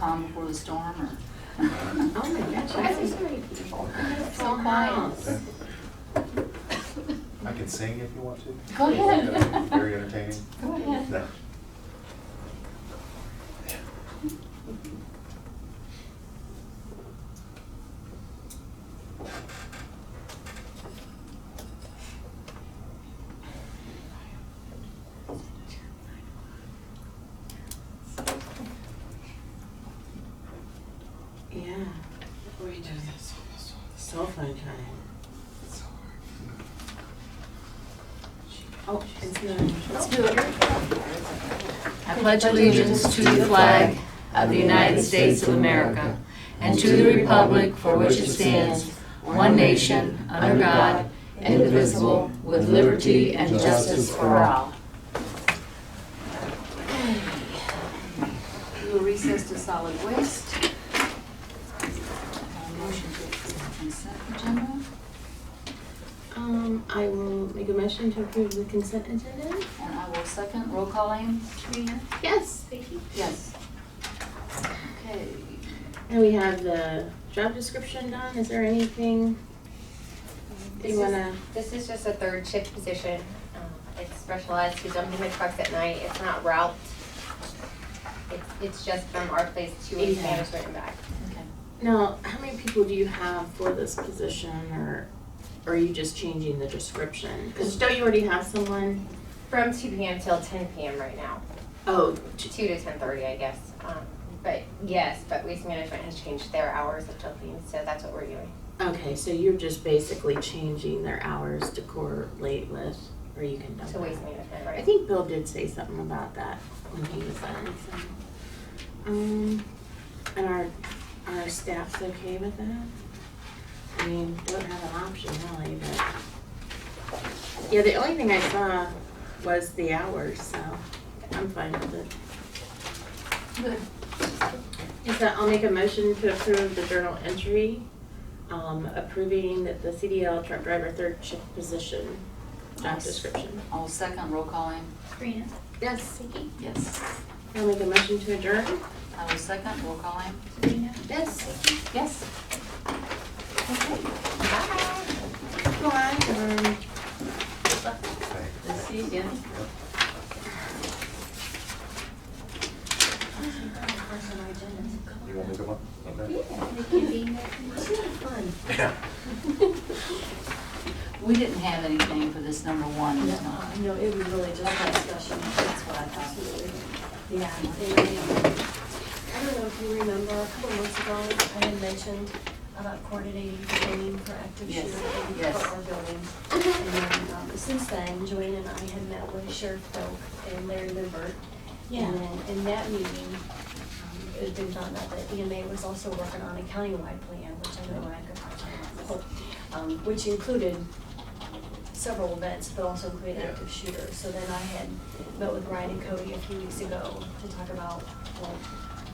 calm before the storm, or? Oh my gosh, I see so many people. So quiet. I can sing if you want to. Go ahead. Very entertaining. Go ahead. No. Yeah. We do this. So fun time. Oh, it's good. Let's do it. I pledge allegiance to the flag of the United States of America and to the republic for which it stands, one nation, under God, indivisible, with liberty and justice for all. We will recess to solid waste. Motion to approve the consent agenda. I will make a motion to approve the consent agenda. And I will second. Roll call aim. Trina? Yes. Vicky? Yes. Okay. And we have the job description done. Is there anything you wanna? This is just a third shift position. It's specialized to dumping the trucks at night. It's not route. It's just from our place to waste management and back. Okay. Now, how many people do you have for this position, or are you just changing the description? Because don't you already have someone? From 2 p.m. till 10 p.m. right now. Oh, 2 to 10:30, I guess. But yes, but waste management has changed their hours of dumping, so that's what we're doing. okay. So you're just basically changing their hours to correlate with, or you can dump So it. waste management, right? I think Bill did say something about that when he was on. So. And our staff's okay with that? I mean, don't have an option really, but yeah, the only thing I saw was the hours, so I'm fine with it. Good. Is that, I'll make a motion to approve the journal entry, approving that the CDL truck driver third shift position job description. I will second. Roll call aim. Sabrina? Yes. Vicky? Yes. I'll make a motion to adjourn. I will second. Roll call aim. Sabrina? Yes. Yes. Okay. Bye. Let's see you again. You want me to go on? Okay. Yeah. We didn't have anything for this number one. No, it was really just a discussion, that's what I thought. Yeah, and I don't know if you remember, a couple months ago, I had mentioned about coordinating training for active Yes, shooter yes. for our building. And then, since then, Joanne and I had met with Sheriff Doak and Larry Limbert. Yeah. And then in that meeting, it had been found out that EMA was also working on a countywide plan, which I know I could probably talk about, which included several events, but also included active shooters. So then I had met with Brian and Cody a few weeks ago to talk about, well,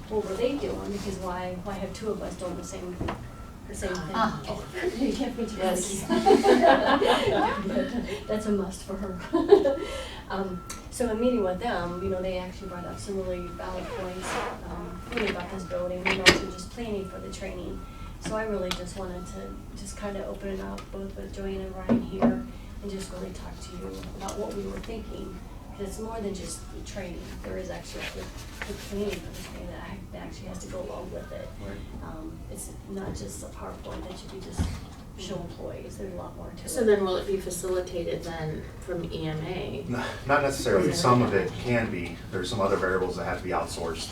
what were they doing? Because why have two of us doing the same thing? Ah. You can't reach Yes. That's a must for her. So in meeting with them, they actually brought up some really valid points, really about this building and also just planning for the training. So I really just wanted to just kind of open it up both with Joanne and Ryan here and just really talk to you about what we were thinking. Because it's more than just the training. There is actually the planning for the training that actually has to go along with it. Right. It's not just a PowerPoint that you can just show employees. There's a lot more to it. So then will it be facilitated then from EMA? Not necessarily. Some of it can be. There's some other variables that have to be outsourced.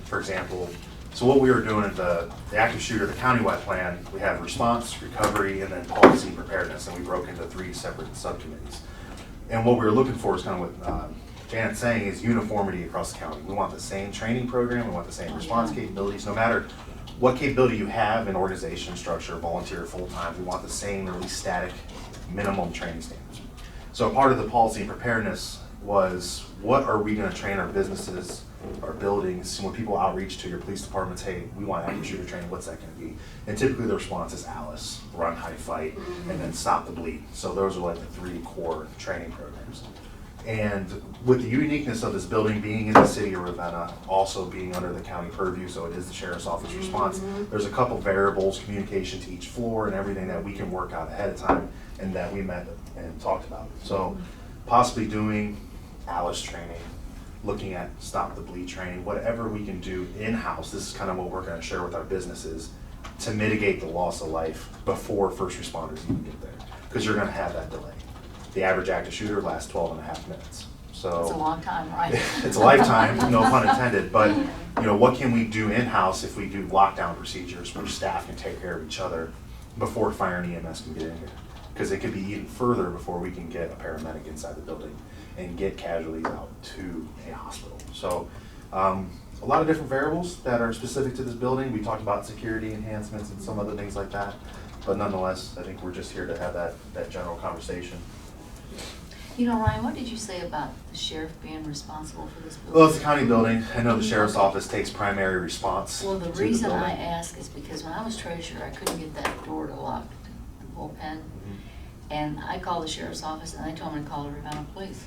For example, so what we were doing at the active shooter, the countywide plan, we have response, recovery, and then policy and preparedness, and we broke into 3 separate subcommittees. And what we were looking for is kind of what Janet's saying is uniformity across the county. We want the same training program, we want the same response capabilities, no matter what capability you have in organization, structure, volunteer, full-time, we want the same or at least static minimum training standards. So part of the policy and preparedness was, what are we gonna train our businesses, our buildings, when people outreach to your police departments, hey, we want active shooter training, what's that gonna be? And typically the response is ALICE, run, hide, fight, and then stop the bleed. So those are like the 3 core training programs. And with the uniqueness of this building being in the city of Ravenna, also being under the county purview, so it is the sheriff's office response, there's a couple variables, communication to each floor and everything that we can work out ahead of time and that we met and talked about. So possibly doing ALICE training, looking at stop the bleed training, whatever we can do in-house. This is kind of what we're gonna share with our businesses to mitigate the loss of life before first responders even get there. Because you're gonna have that delay. The average active shooter lasts 12.5 minutes. So It's a long time, right? it's a lifetime, no pun intended, but you know, what can we do in-house if we do lockdown procedures where staff can take care of each other before fire and EMS can get in here? Because it could be even further before we can get a paramedic inside the building and get casualties out to a hospital. So a lot of different variables that are specific to this building. We talked about security enhancements and some other things like that. But nonetheless, I think we're just here to have that general conversation. You know, Ryan, what did you say about the sheriff being responsible for this building? Well, it's a county building. I know the sheriff's office takes primary response. Well, the to reason building. I ask is because when I was treasurer, I couldn't get that door to lock the bullpen. And I called the sheriff's office and they told me to call the Ravenna police.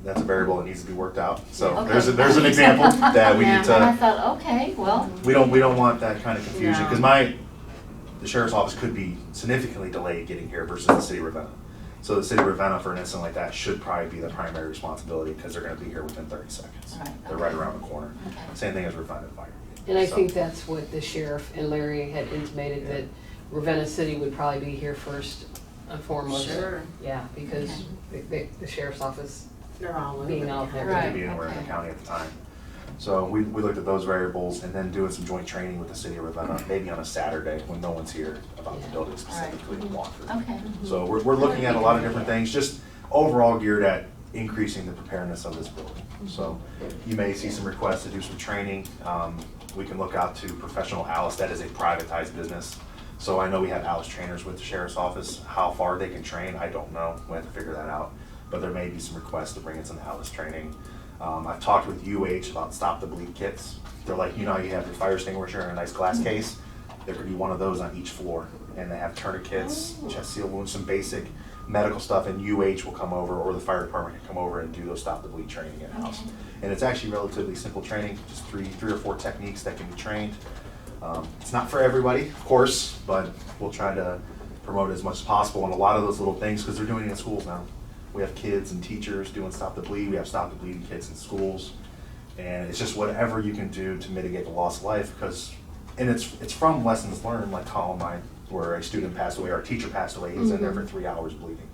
That's a variable that needs to be worked out. So Okay. there's an example that we need And I to, thought, okay, well, we don't want that kind of confusion, No. because the sheriff's office could be significantly delayed getting here versus the city of Ravenna. So the city of Ravenna, for an incident like that, should probably be the primary responsibility because they're gonna be here within 30 seconds. Right, They're right okay. around the corner. Okay. Same thing as Ravenna Fire. And I So- think that's what the sheriff and Larry had intimated, that Ravenna City would probably be here first and foremost. Sure. Yeah, because the sheriff's office They're all over. being out It there. Right. could be anywhere in the okay. county at the time. So we looked at those variables and then doing some joint training with the city of Ravenna, maybe on a Saturday when no one's here about the Yeah. building specifically to walk through. okay. So we're looking at a lot of different things, just overall geared at increasing the preparedness of this building. So you may see some requests to do some training. We can look out to professional ALICE, that is a privatized business. So I know we have ALICE trainers with the sheriff's office. How far they can train, I don't know. We have to figure that out. But there may be some requests to bring in some ALICE training. I've talked with UH about stop the bleed kits. They're like, you know, you have your fire extinguisher in a nice glass case. There could be one of those on each floor. And they have tourniquets, chest seal wounds, some basic medical stuff, and UH will come over, or the fire department can come over and do those stop the bleed training in-house. And it's actually relatively simple training, just three or four techniques that can be trained. It's not for everybody, of course, but we'll try to promote it as much as possible. And a lot of those little things, because they're doing it in schools now. We have kids and teachers doing stop the bleed. We have stop the bleeding kits in schools. And it's just whatever you can do to mitigate the loss of life, because, and it's from lessons learned, like Columbine, where a student passed away or a teacher passed away. He was in there for 3 hours bleeding.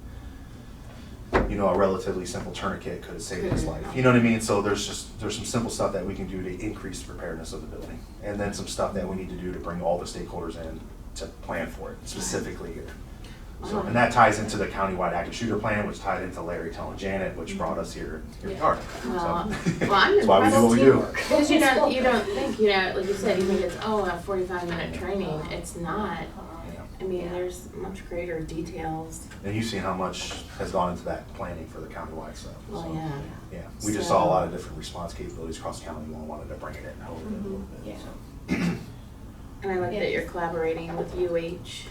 You know, a relatively simple tourniquet could have saved his life. You know what I mean? So there's some simple stuff that we can do to increase the preparedness of the building. And then some stuff that we need to do to bring all the stakeholders in to plan for it, specifically here. So, and that ties into the countywide active shooter plan, which tied into Larry telling Janet, which brought us here we are. Well, So, I'm that's why we do what we do. Because you don't think, you know, like you said, you think it's, oh, a 45-minute training. It's not. Yeah. I mean, there's much greater details. And you've seen how much has gone into that planning for the countywide stuff. Well, So, yeah. yeah, we just saw a lot of different response capabilities across county and wanted to bring it in a little bit. Yeah. And I like that you're collaborating with UH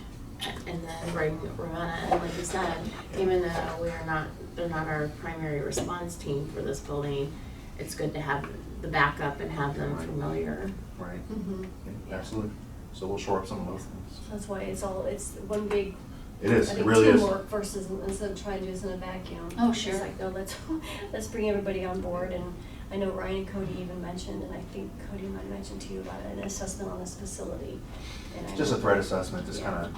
and then Ravenna, and like you said, even though they're not our primary response team for this building, it's good to have the backup and have them familiar. Right, Mhm. yeah, absolutely. So we'll shore up some of those things. That's why it's one big, It is, I it think, really is. teamwork versus instead of trying to do this in a vacuum. Oh, sure. It's like, no, let's bring everybody on board. And I know Ryan and Cody even mentioned, and I think Cody might have mentioned to you about an assessment on this facility. And I Just a know- threat assessment, just Yeah. kind of,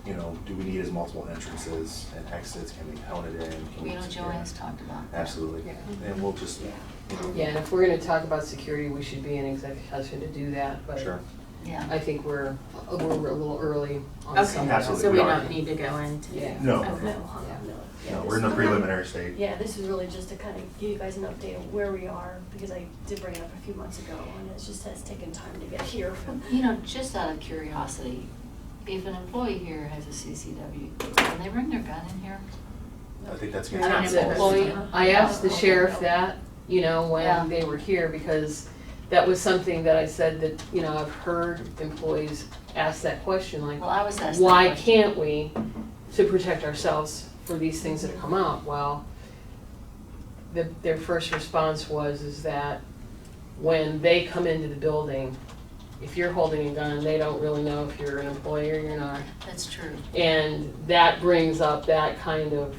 you know, do we need as multiple entrances and exits? Can we hone it in? Can we You know, secure Joanne's it? talked about that. Absolutely. Yeah. And we'll just, Yeah. you know, Yeah, and if we're gonna talk about security, we should be in executive session to do that, but sure. Yeah. I think we're a little early on Okay, some of Absolutely. so we we are. don't need to go into. Yeah. No. Okay. No, Yeah. Yeah, No, this we're in the is- preliminary stage. Yeah, this is really just to kind of give you guys an update of where we are, because I did bring it up a few months ago, and it just has taken time to get here. You know, just out of curiosity, if an employee here has a CCW, can they bring their gun in here? I think that's You're good. not An supposed employee? to. I asked the Okay. sheriff that, you know, Yeah. when they were here, because that was something that I said that, you know, I've heard employees ask that question, like, Well, I was asked that why question. can't we, to protect ourselves for these things that come out? Well, their first response is that when they come into the building, if you're holding a gun, they don't really know if you're an employee or you're not. That's true. And that brings up that kind of,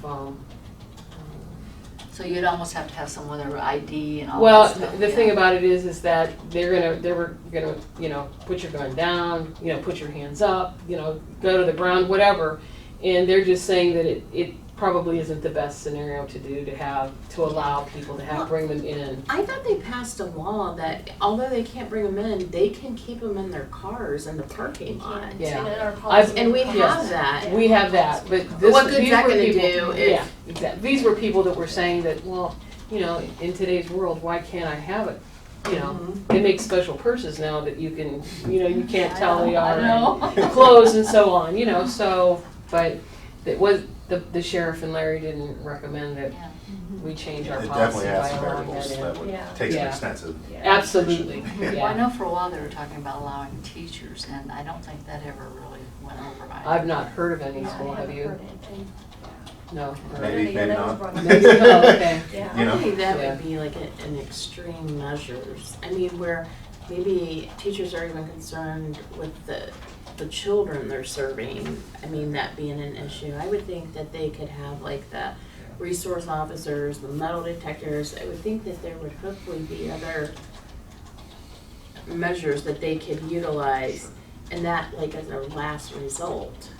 So you'd almost have to have some with their ID and all well, that stuff. the thing about it is that they were gonna, you know, put your gun down, you know, put your hands up, you know, go to the ground, whatever. And they're just saying that it probably isn't the best scenario to do, to allow people to bring them in. I thought they passed a law that although they can't bring them in, they can keep them in their cars in the parking lot. Yeah. And our policy- And we Yes. have that. We have that, but this. What good's these that were gonna people- do if- Yeah, exactly. These were people that were saying that, well, you know, in today's world, why can't I have it? You know, they make special purses now that you can, you know, you can't tell they are. I know. Clothes and so on, you know, so, but it was, the sheriff and Larry didn't recommend that Yeah. we change our It policy definitely by has some allowing variables that that in. would Yeah. take some Yeah. extensive. Yeah. Absolutely, Yeah. Well, I yeah. know for a while they were talking about allowing teachers, and I don't think that ever really went over my. I've not heard of any No, I school, have haven't you? heard anything. No. Maybe, Yeah, maybe that was not. brought up. Maybe, oh, okay. Yeah. You know? I think that Yeah. would be like an extreme measures. I mean, where maybe teachers are even concerned with the children they're serving. I mean, that being an issue. I would think that they could have like the resource officers, the metal detectors. I would think that there would hopefully be other measures that they could utilize, and that like as a last result.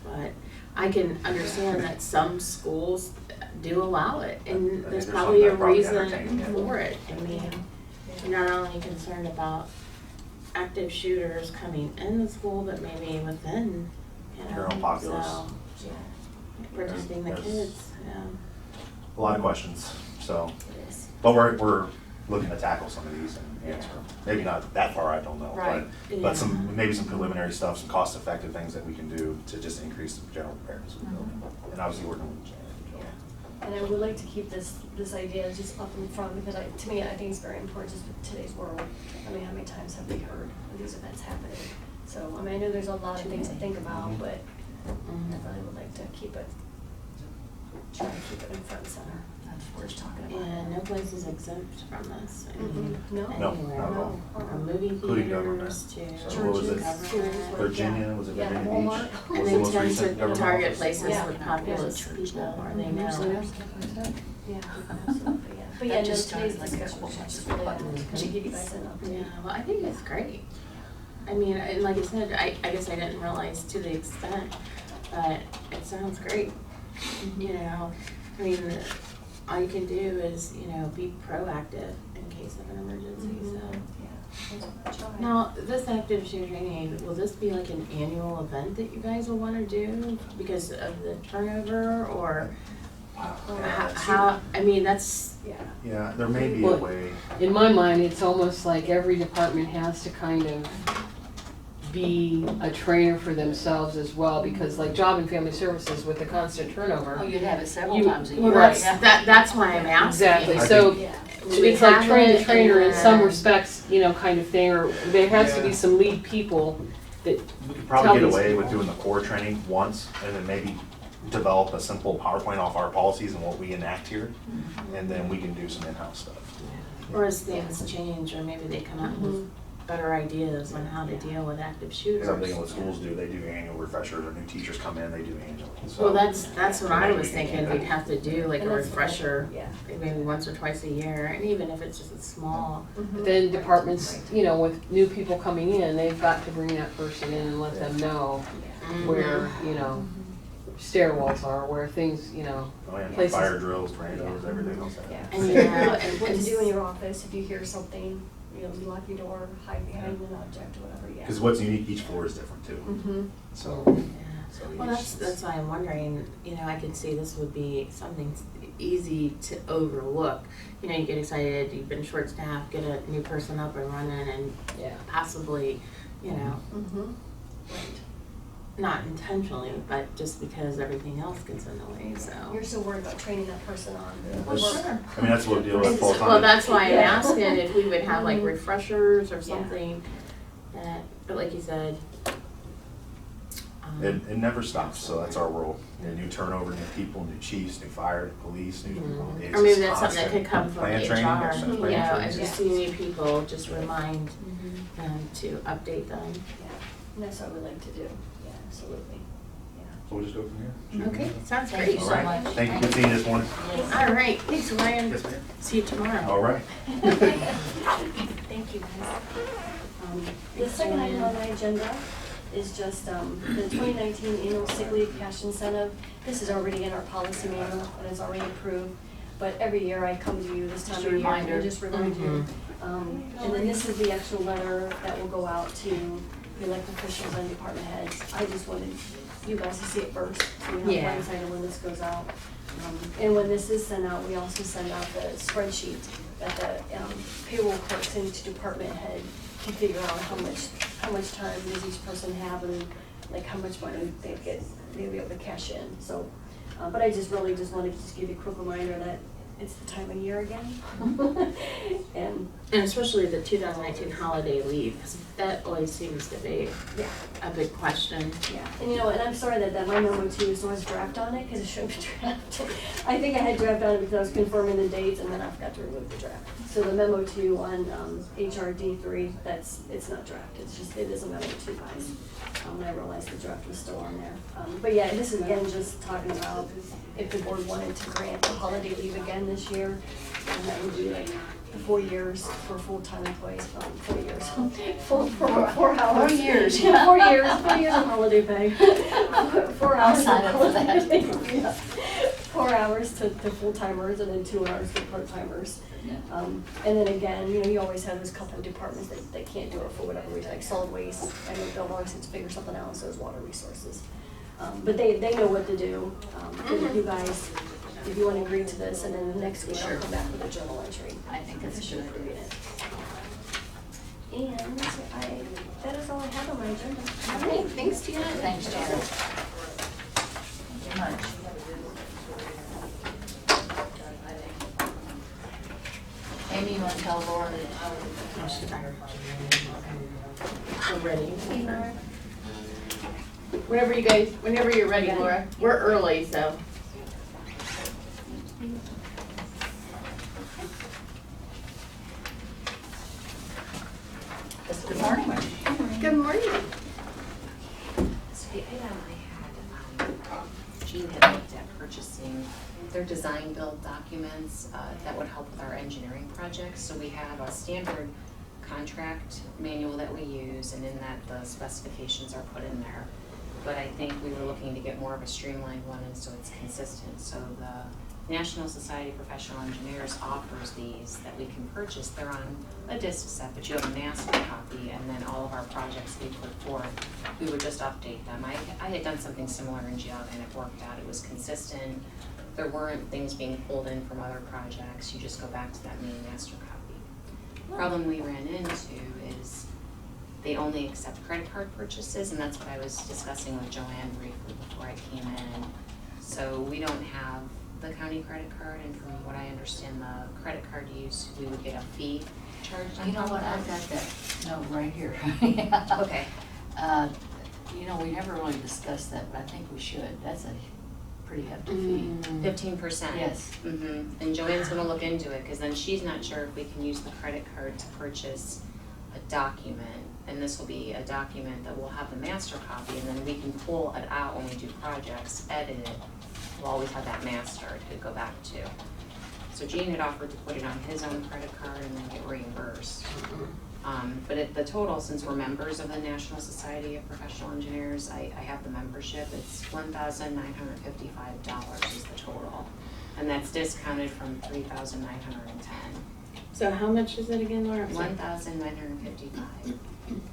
But I can understand that some schools do allow it, and I think there's there's probably a some that probably reason entertain it. for it. I mean, you're not only concerned about active shooters coming in the school, but maybe within, you know, Your own populace. so, protecting the There's- kids, yeah. A lot of questions, so, It is. but we're looking to tackle some of these and answer them. Maybe not that far, I don't know, Right. but some, maybe some preliminary stuff, some cost-effective things that we can do to just increase the general preparedness of the building. And obviously, working with Janet. And I would like to keep this idea just up in front, because to me, I think it's very important just with today's world. I mean, how many times have we heard of these events happening? So, I mean, I know there's a lot of things to think about, but I really would like to try to keep it in front and center. That's what we're talking about. And no place is exempt from this. I mean, No. No, anywhere. not at all. From movie Including government. theaters to So what was it? government. Schools, Virginia, was it Yeah, Virginia Walmart. Beach? And Was the they most tend recent to government target office? places Yeah. with populous Yeah. people, or they Usually know. those stuff like that. Yeah, absolutely, yeah. But yeah, That no, just today's started like a discussion couple was months just ago. really to give you guys an update. Yeah, well, I think it's great. I mean, and like I said, I guess I didn't realize to the extent, but it sounds great. You know, I mean, all you can do is, you know, be proactive in case of an emergency, so. Yeah, that's what I try. Now, this active shooter training, will this be like an annual event that you guys will wanna do because of the turnover, or how, I mean, that's, Yeah. Yeah, there may be a Well, way. In my mind, it's almost like every department has to kind of be a trainer for themselves as well, because like Job and Family Services with the constant Oh, turnover. you'd have it several You- times a year. well, Right. that's why I'm asking. Exactly, I so Yeah. We it's like have train it the trainer in the- some respects, you know, kind of thing, or there has to be Yeah. some lead people that, We could Tell probably get these away with people. doing the core training once, and then maybe develop a simple PowerPoint off our policies and what we enact here, and then we can do some in-house stuff. Or as things change, or maybe they come up with better ideas on how to deal with active shooters. Because I'm thinking what schools do, they do annual refreshers, or new teachers come in, they do annually, so. Well, that's what I maybe was we can do thinking, that. we'd have to do like a And that's- refresher, Yeah. maybe once or twice a year, and even if it's just a small. then departments, you know, with new people coming in, they've got to bring that person in and let them know where, you know, stairwells are, where things, you know, Oh, yeah, places. fire drills, tornadoes, everything else. Yeah. And you know, And what to and- do in your office, if you hear something, you know, lock your door, hide behind an object or whatever, yeah. Because what's unique, each floor is different too, Mm-hmm. so. Yeah. so Well, each- that's why I'm wondering, you know, I could see this would be something easy to overlook. You know, you get excited, you've been short-staffed, get a new person up and running, and yeah. possibly, you know, Mm-hmm. not intentionally, but just because everything else gets in the way, so. You're so worried about training that person on the Well, work. sure. I mean, that's what we deal with It's- full time. Well, that's why I'm Yeah. asking if we would have like Mhm. refreshers or Yeah. something that, but like you said, It never stops, so that's our world. New turnover, new people, new chiefs, new fire, new police, new. It's Or maybe just that's something that constant. could come from Plan HR, training, yes, you plan know, training. as you see new people, just remind them to update them. Yeah, and that's what we like to do, yeah, absolutely, yeah. So we'll just go from here. Okay, sounds Thank great. you All so right. much. Thank you for seeing you this morning. All right, thanks, Ryan. Yes, ma'am. See you tomorrow. All right. Thank you, guys. The second item on my agenda is just the 2019 annual sick leave cash incentive. This is already in our policy manual and it's already approved, but every year I come to you this time Just of a year reminder. and just remind you. And then this is the actual letter that will go out to the elected officials and department heads. I just wanted you guys to see it first, so you Yeah. know blindsided when this goes out. And when this is sent out, we also send out the spreadsheet that the payroll clerk sends to department head to figure out how much time does each person have and like how much money they'll be able to cash in. So, but I just really just wanted to just give you a quick reminder that it's the time of year again. And And especially the 2019 holiday leave, 'cause that always seems to be yeah, a big question. yeah. And and I'm sorry that my memo too is always draft on it because it shouldn't be draft. I think I had draft on it because I was confirming the dates and then I forgot to remove the draft. So the memo two on HRD3, it's not draft. It is a memo two, guys. And I realized the draft was still on there. But yeah, this is again just talking about if the board wanted to grant the holiday leave again this year, and that would be like 4 years for full-time employees, 4 years, for 4 hours. 4 years. Yeah, 4 years, 4 years of holiday pay. 4 I'll hours. sign up for that. Yeah. 4 hours to full-timers and then 2 hours to part-timers. And then again, you always have those couple of departments that can't do it for whatever reason, like solid waste. I know Bill always has to figure something out, so is water resources. But they know what to do. And if you guys, if you want to agree to this, and then the next week I'll come back with a journal entry. I think that's a Officially good approving idea. it. And that is all I have on my agenda. All right, thanks, Tina. Thanks, Janet. Thank you much. Amy, you want to tell Laura? We're ready. Whenever you're ready, Laura. We're early, so. Good morning. Good morning. So the item I had, Jean had looked at purchasing their design build documents that would help with our engineering projects. So we have a standard contract manual that we use, and in that the specifications are put in there. But I think we were looking to get more of a streamlined one, and so it's consistent. So the National Society of Professional Engineers offers these that we can purchase. They're on a disc set, but you have a master copy, and then all of our projects we put forth, we would just update them. I had done something similar in Geog, and it worked out. It was consistent. There weren't things being pulled in from other projects. You just go back to that main master copy. Problem we ran into is they only accept credit card purchases, and that's what I was discussing with Joanne briefly before I came in. So we don't have the county credit card, and from what I understand, the credit card use, we would get a fee charged on You know top what, of I've that. got that note right here. Okay. We never really discussed that, but I think we should. That's a pretty hefty fee. 15%. Yes. And Joanne's gonna look into it, because then she's not sure if we can use the credit card to purchase a document. And this will be a document that will have the master copy, and then we can pull it out when we do projects, edit it. We'll always have that master to go back to. So Gene had offered to put it on his own credit card and then get reimbursed. But at the total, since we're members of the National Society of Professional Engineers, I have the membership, it's $1,955 is the total. And that's discounted from $3,910. So how much is it again, Laura? I'm sorry. $1,955,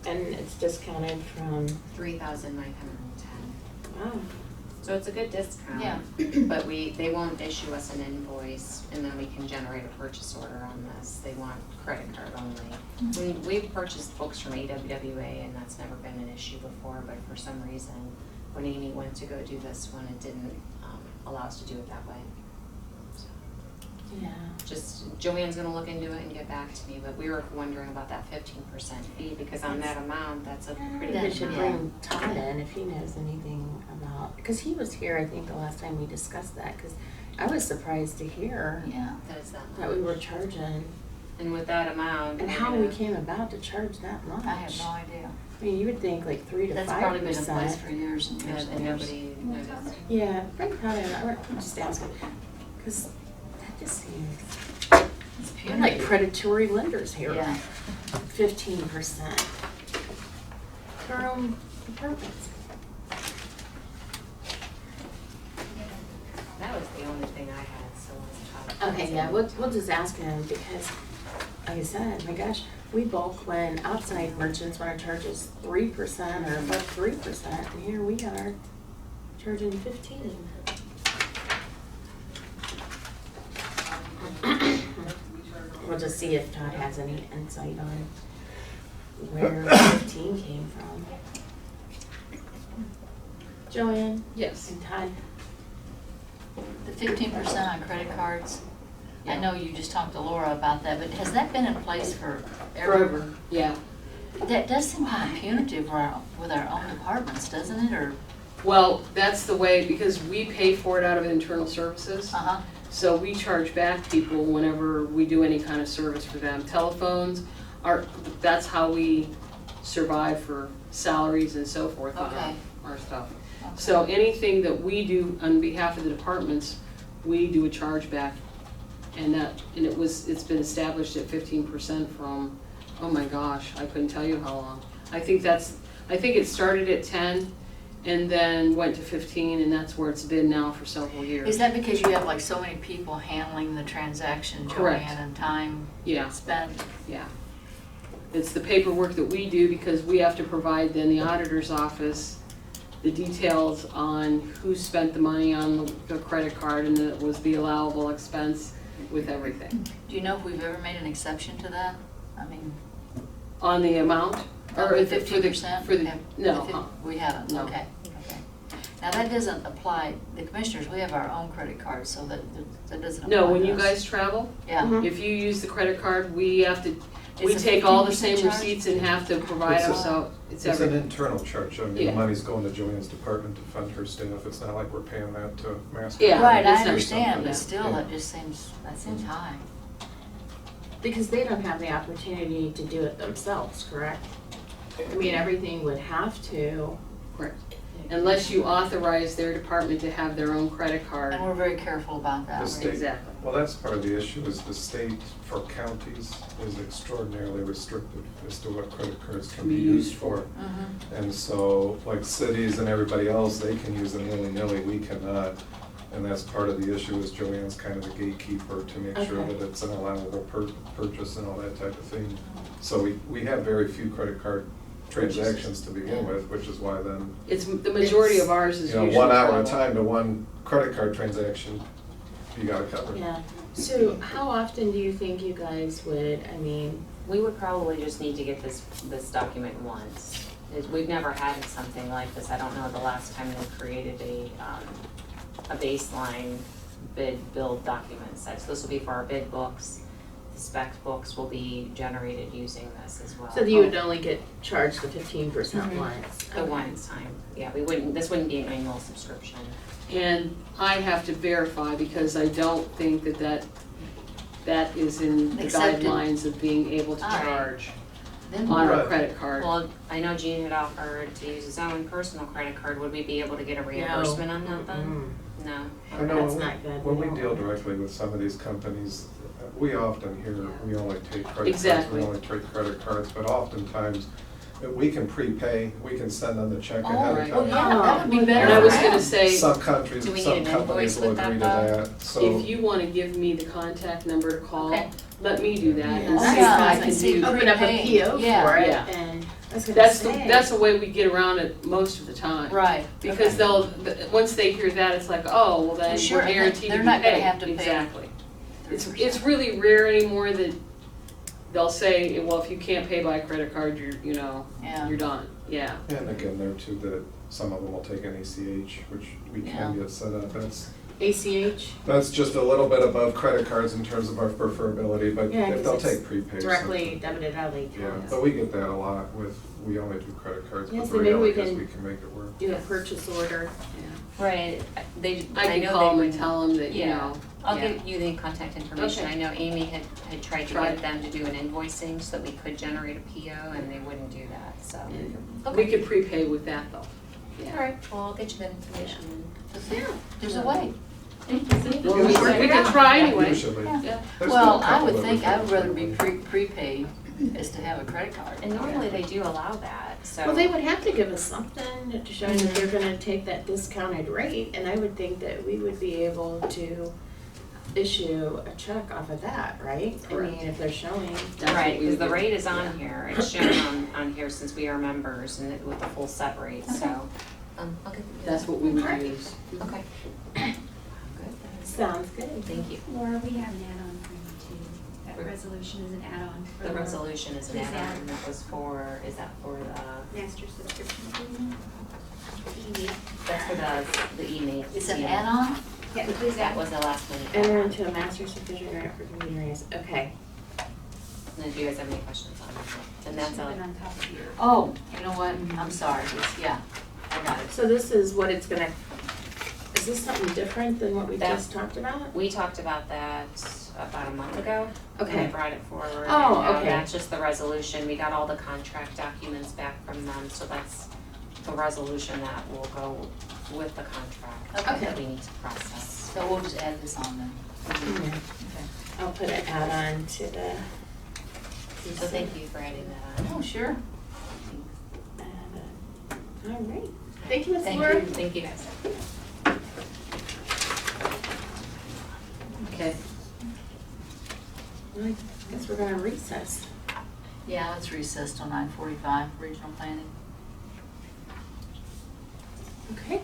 And it's discounted from, $3,910. wow. So it's a good discount. Yeah. But they won't issue us an invoice, and then we can generate a purchase order on this. They want credit card only. We've purchased books from AWWA, and that's never been an issue before, but for some reason, when Amy went to go do this one, it didn't allow us to do it that way. So, Yeah. Just Joanne's gonna look into it and get back to me, but we were wondering about that 15% fee, because on that amount, that's a pretty We good should amount. bring Todd in if he knows anything about, because he was here, I think, the last time we discussed that, because I was surprised to hear Yeah. That is that that we much. were charging, And with that amount. and we're how gonna- we came about to charge that much. I have no idea. I mean, you would think like 3 to 5%. That's probably been in place for years and years And and years. nobody noticed. Yeah, bring Todd in, I'm just asking, because that just seems, It's we're like punitive. predatory lenders here. Yeah. 15%. Our own departments. That was the only thing I had, so let's try. Okay, yeah, we'll just ask him because, like I said, my gosh, we bulk when outside merchants want to charge us 3% or above 3%, and here we are charging 15. We'll just see if Todd has any insight on where 15 came from. Joanne Yes. and Todd. The 15% on credit cards, I Yeah. know you just talked to Laura about that, but has that been in place for Forever, yeah. That does seem kind of punitive with our own departments, doesn't it, or? Well, that's the way, because we pay for it out of internal services. Uh-huh. So we charge back people whenever we do any kind of service for them. Telephones that's how we survive for salaries and so forth on Okay. our stuff. Okay. So anything that we do on behalf of the departments, we do a chargeback. And it's been established at 15% from, oh my gosh, I couldn't tell you how long. I think it started at 10 and then went to 15, and that's where it's been now for several years. Is that because you have like so many people handling the transaction, Correct. Joanne, and time Yeah, spent? yeah. It's the paperwork that we do because we have to provide then the auditor's office the details on who spent the money on the credit card and that it was the allowable expense with everything. Do you know if we've ever made an exception to that? I mean, On the amount? Or the is it 15%? For the, no, We haven't, No. okay. Now, that doesn't apply, the commissioners, we have our own credit card, so that doesn't apply no, when to you us. guys travel, Yeah. Mhm. if you use the credit card, we It's a take all the 15% same charge? receipts and have to provide It's a- them, so it's It's an everything. internal charge. I mean, Yeah. the money's going to Joanne's department to fund her staff. It's not like we're paying that to Master. Yeah. Right, it's I not understand, something. but still, Yeah. that seems high. Because they don't have the opportunity to do it themselves, correct? I mean, everything would have to. Correct. Unless you authorize their department to have their own credit card. And we're very careful about that. The state- Exactly. Well, that's part of the issue is the state for counties is extraordinarily restricted as to what credit cards can be used for. Mhm. And so, like cities and everybody else, they can use them willy-nilly, we cannot. And that's part of the issue is Joanne's kind of the gatekeeper to make sure Okay. that it's an allowable purchase and all that type of thing. So we have very few credit card transactions to begin with, which is why then, The majority of ours is you know, usually 1 hour at a travel. time to one credit card transaction, you gotta cover. Yeah. So how often do you think you guys would, I mean, We would probably just need to get this document once. We've never had something like this. I don't know the last time they created a baseline bid build document set. So this will be for our bid books. The spec books will be generated using this as well. so that you would only get charged the 15% Mhm. once? The Okay. one time, yeah, this wouldn't be an annual subscription. And I have to verify because I don't think that is in the Accepted. guidelines of being able to All right. charge Then on Right. a credit card. well, I know Gene had offered to use his own personal credit card. Would we be able to get a reimbursement on that then? No. I know That's not good. when we don't deal want- directly with some of these companies, we often hear, we only take credit cards, Exactly. we only take credit cards, but oftentimes, we can prepay, we can send them the check oh, ahead of right. well, time. yeah, that would be better. And I was for gonna them. say, Some countries, Do we some need an companies invoice will with agree to that, though? that, so. if you wanna give me the contact number to call, Okay. let me do that and Yeah. see if Yeah, I I can can see do. Open up a Prepaying. PO Yeah. for it Yeah. and I was gonna That's say. the way we get around it most of the time. Right. Because okay. once they hear that, it's like, oh, well then Sure, we're and guaranteed they're to be not gonna paid. have to pay Exactly. It's 3%. really rare anymore that they'll say, well, if you can't pay by credit card, Yeah. you're done. Yeah. And again, there too, that some of them will take an ACH, which we Yeah. can get set up, that's ACH? That's just a little bit above credit cards in terms of our preferability, but Yeah, if they'll 'cause take it's prepaid. directly debited out of the Yeah, account. but we get that a lot with, we only do credit cards, Yeah, but so the maybe we reality is can- we can make it work. Do a purchase order. Right, I can know call they them and would- tell them that, you Yeah. know. I'll yeah. give you the contact information. Okay. I know Amy had tried to Tried. get them to do an invoicing so that we could generate a PO and they wouldn't do that, so. We could prepay with that though. All right, well, I'll get you that information. There's a way. Well, we could try anyway. Usually. Yeah. There's Well, been a I couple would that think we've I had would rather be pretty prepaid as to have a credit card. And normally they do allow that, so. Well, they would have to give us something to show that they're gonna take that discounted rate, and I would think that we would be able to issue a check off of that, right? I Correct. mean, if they're showing. That's what Right, we because the would do. rate is on here, it's shown on here since we are members and with the full set rate, so. I'll get you That's that. what we would Alright. use. Okay. Good, Sounds good. thank you. Laura, we have an add-on for you too. That resolution is an add-on. for The resolution is an Please add-on, add. and that was for, is that for the, Master subscription agreement. that's for the email. It's an add-on? Yeah, please That add. was the last minute. Enter into a master subdivision grant for computer areas, okay. And if you guys have any questions on it, and that's Should've been all. on top of your. Oh, you know what? I'm sorry. Yeah, I got it. So this is what it's gonna, is this something different than what we That- just talked about? We talked about that about a month ago. Okay. And I brought it forward. Oh, and now okay. That's just the resolution. We got all the contract documents back from them, so that's the resolution that will go with the contract Okay. that we need to process. So we'll just add this on then. Okay. Okay. I'll put an add-on to the. So thank you for adding that on. Oh, sure. All right. Thank you, Ms. Thank Laura. you, thank you guys. Okay. I guess we're gonna recess. Yeah, let's recess till 9:45, regional planning. Okay.